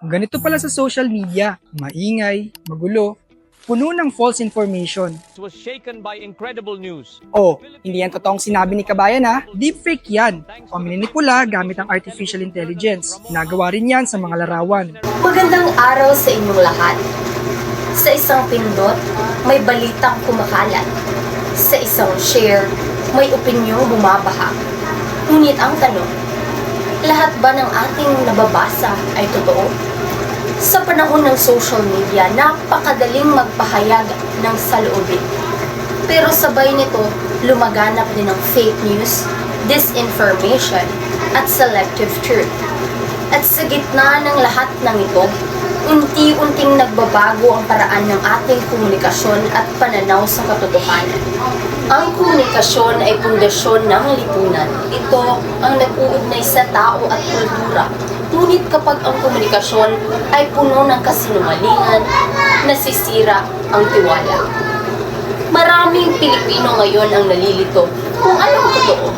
Ganito pala sa social media, maingay, magulo, puno ng false information. Was shaken by incredible news. Oh, hindi yan totoong sinabi ni Kabayan ha. Deepfake yan. Pamininipula gamit ang artificial intelligence. Ginagawa rin yan sa mga larawan. Magandang araw sa inyong lahat. Sa isang pindot, may balitang kumakalat. Sa isang share, may opinyong bumabaha. Ngunit ang tanong, lahat ba ng ating nababasa ay totoo? Sa panahon ng social media, napakadaling magpahayag ng saloobin. Pero sabay nito, lumaganap din ng fake news, disinformation, at selective truth. At sa gitna ng lahat ng ito, unti-unting nagbabago ang paraan ng ating komunikasyon at pananaw sa katotohanan. Ang komunikasyon ay pundasyon ng lipunan. Ito ang nag-uugnay sa tao at kultura. Ngunit kapag ang komunikasyon ay puno ng kasinungalingan, nasisira ang tiwala. Maraming Pilipino ngayon ang nalilito kung anong totoo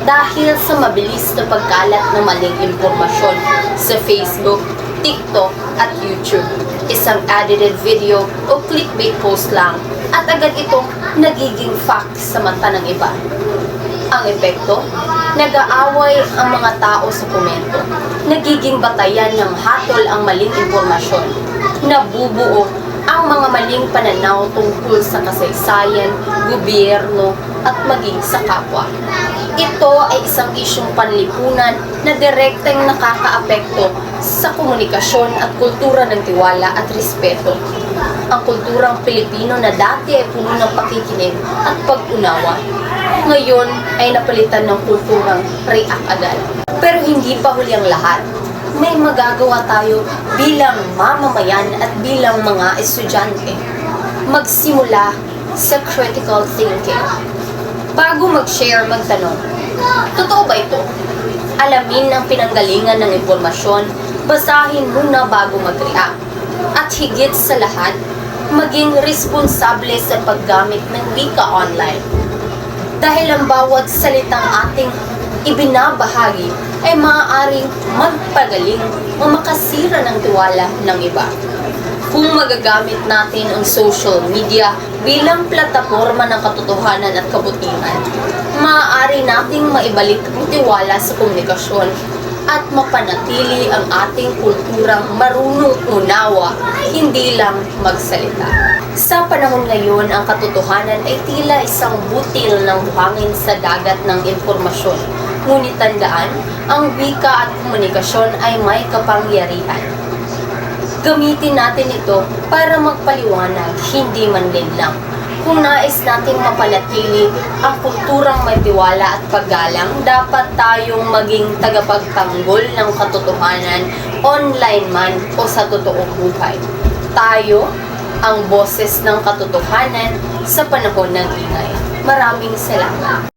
dahil sa mabilis na pagkalat ng maling impormasyon sa Facebook, TikTok at YouTube. Isang edited video o clickbait post lang at agad itong nagiging fact sa mata ng iba. Ang epekto, nag-aaway ang mga tao sa komento. Nagiging batayan ng hatol ang maling impormasyon. Nabubuo ang mga maling pananaw tungkol sa kasaysayan, gobyerno at maging sa kapwa. Ito ay isang isyong panlipunan na direktang nakakaapekto sa komunikasyon at kultura ng tiwala at respeto. Ang kulturang Pilipino na dati ay puno ng pakikinig at pag-unawa, ngayon ay napalitan ng kulturang react agad. Pero hindi pa huli ang lahat. May magagawa tayo bilang mamamayan at bilang mga estudyante. Magsimula sa critical thinking. Bago mag-share, magtanong, totoo ba ito? Alamin ang pinanggalingan ng impormasyon, basahin muna bago mag-react. At higit sa lahat, maging responsable sa paggamit ng wika online. Dahil ang bawat salitang ating ibinabahagi ay maaaring magpagaling o makasira ng tiwala ng iba. Kung magagamit natin ang social media bilang plataporma ng katotohanan at kabutihan, maaari nating maibalik ang tiwala sa komunikasyon at mapanatili ang ating kulturang marunong unawa, hindi lang magsalita. Sa panahon ngayon, ang katotohanan ay tila isang butil ng buhangin sa dagat ng impormasyon. Ngunit tandaan, ang wika at komunikasyon ay may kapangyarihan. Gamitin natin ito para magpaliwanag, hindi manlinlang. Kung nais nating mapanatili ang kulturang may tiwala at paggalang, dapat tayong maging tagapagtanggol ng katotohanan, online man o sa totoong buhay. Tayo ang boses ng katotohanan sa panahon ng ingay. Maraming salamat.